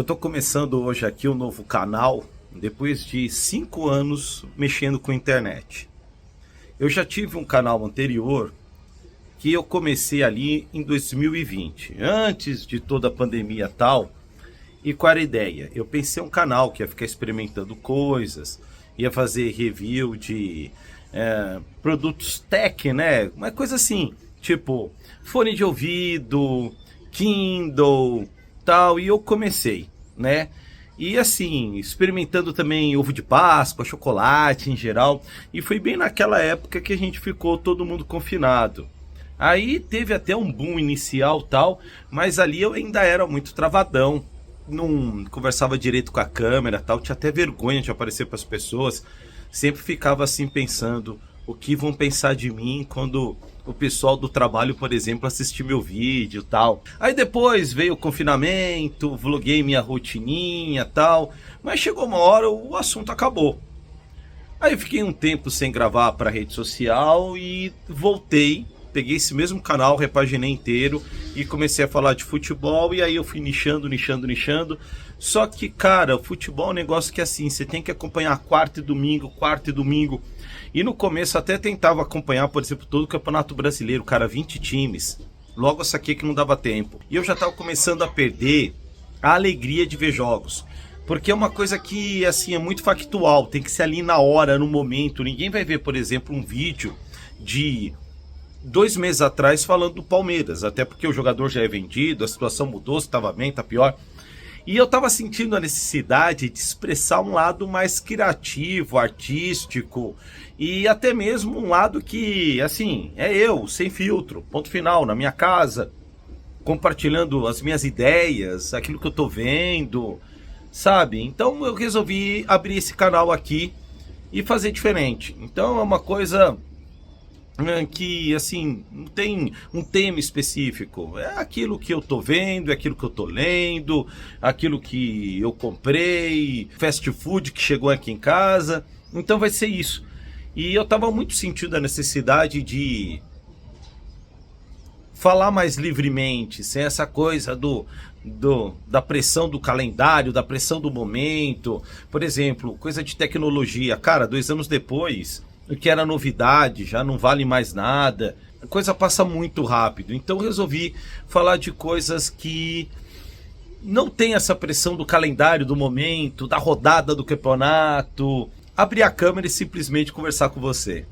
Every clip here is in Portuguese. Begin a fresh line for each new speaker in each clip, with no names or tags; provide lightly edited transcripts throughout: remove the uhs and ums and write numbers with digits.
tô começando hoje aqui um novo canal, depois de 5 anos mexendo com internet. Eu já tive um canal anterior que eu comecei ali em 2020, antes de toda a pandemia e tal. E qual era a ideia? Eu pensei um canal que ia ficar experimentando coisas, ia fazer review de produtos tech, né? Uma coisa assim, tipo fone de ouvido, Kindle, tal. E eu comecei, né? E assim, experimentando também ovo de Páscoa, chocolate em geral. E foi bem naquela época que a gente ficou todo mundo confinado. Aí teve até um boom inicial tal, mas ali eu ainda era muito travadão. Não conversava direito com a câmera tal, tinha até vergonha de aparecer para as pessoas. Sempre ficava assim pensando, o que vão pensar de mim quando o pessoal do trabalho, por exemplo, assistir meu vídeo tal. Aí depois veio o confinamento, vloguei minha rotininha tal, mas chegou uma hora o assunto acabou. Aí fiquei um tempo sem gravar para rede social e voltei. Peguei esse mesmo canal, repaginei inteiro e comecei a falar de futebol. E aí eu fui nichando. Só que, cara, o futebol é um negócio que assim, você tem que acompanhar quarta e domingo. E no começo até tentava acompanhar, por exemplo, todo o Campeonato Brasileiro, cara, 20 times. Logo eu saquei que não dava tempo. E eu já tava começando a perder a alegria de ver jogos. Porque é uma coisa que, assim, é muito factual. Tem que ser ali na hora, no momento. Ninguém vai ver, por exemplo, um vídeo de 2 meses atrás falando do Palmeiras, até porque o jogador já é vendido, a situação mudou, se estava bem, tá pior. E eu estava sentindo a necessidade de expressar um lado mais criativo, artístico e até mesmo um lado que, assim, é eu, sem filtro, ponto final, na minha casa, compartilhando as minhas ideias, aquilo que eu tô vendo, sabe? Então eu resolvi abrir esse canal aqui e fazer diferente. Então é uma coisa que assim, não tem um tema específico, é aquilo que eu tô vendo, é aquilo que eu tô lendo, aquilo que eu comprei, fast food que chegou aqui em casa, então vai ser isso. E eu tava muito sentindo a necessidade de falar mais livremente, sem essa coisa da pressão do calendário, da pressão do momento. Por exemplo, coisa de tecnologia, cara, 2 anos depois, o que era novidade já não vale mais nada, a coisa passa muito rápido. Então resolvi falar de coisas que não tem essa pressão do calendário, do momento, da rodada do campeonato. Abrir a câmera e simplesmente conversar com você.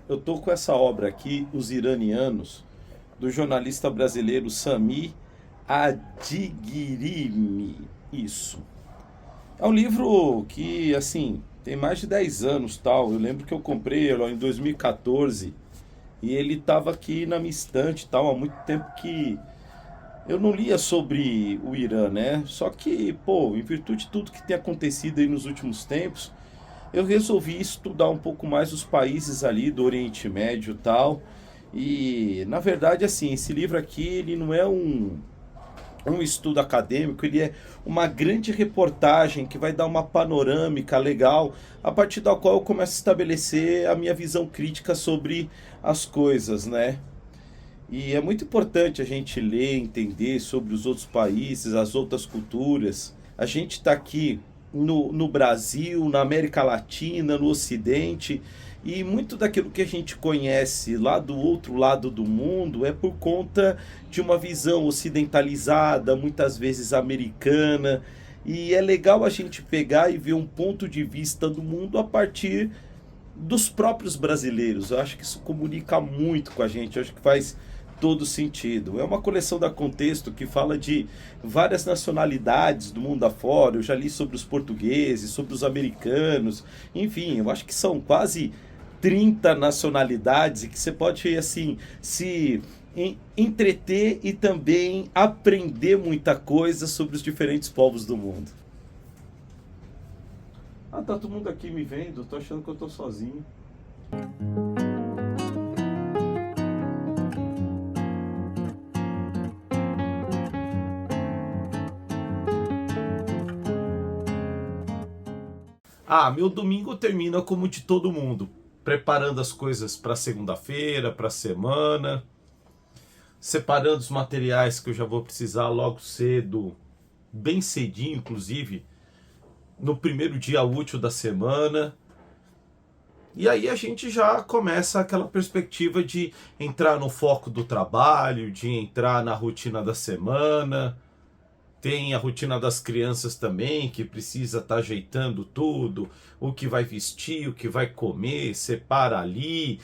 Eu tô com essa obra aqui, Os Iranianos, do jornalista brasileiro Sami Adigirimi. Isso. É um livro que, assim, tem mais de 10 anos, tal. Eu lembro que eu comprei ele em 2014 e ele estava aqui na minha estante, tal, há muito tempo que eu não lia sobre o Irã, né? Só que, pô, em virtude de tudo que tem acontecido aí nos últimos tempos, eu resolvi estudar um pouco mais os países ali do Oriente Médio e tal. E, na verdade, assim, esse livro aqui, ele não é um estudo acadêmico, ele é uma grande reportagem que vai dar uma panorâmica legal, a partir da qual eu começo a estabelecer a minha visão crítica sobre as coisas, né? E é muito importante a gente ler, entender sobre os outros países, as outras culturas. A gente está aqui no Brasil, na América Latina, no Ocidente, e muito daquilo que a gente conhece lá do outro lado do mundo é por conta de uma visão ocidentalizada, muitas vezes americana, e é legal a gente pegar e ver um ponto de vista do mundo a partir dos próprios brasileiros. Eu acho que isso comunica muito com a gente, eu acho que faz todo sentido. É uma coleção da Contexto que fala de várias nacionalidades do mundo afora. Eu já li sobre os portugueses, sobre os americanos, enfim, eu acho que são quase 30 nacionalidades e que você pode assim se entreter e também aprender muita coisa sobre os diferentes povos do mundo. Ah, tá todo mundo aqui me vendo, tô achando que eu tô sozinho. Ah, meu domingo termina como de todo mundo, preparando as coisas para segunda-feira, para a semana, separando os materiais que eu já vou precisar logo cedo, bem cedinho, inclusive, no primeiro dia útil da semana. E aí a gente já começa aquela perspectiva de entrar no foco do trabalho, de entrar na rotina da semana. Tem a rotina das crianças também, que precisa estar ajeitando tudo, o que vai vestir, o que vai comer, separa ali,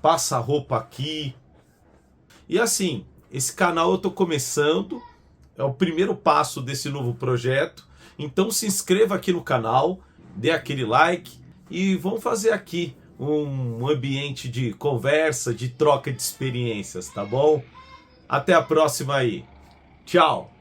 passa a roupa aqui. E assim, esse canal eu estou começando, é o primeiro passo desse novo projeto. Então se inscreva aqui no canal, dê aquele like e vamos fazer aqui um ambiente de conversa, de troca de experiências, tá bom? Até a próxima aí. Tchau!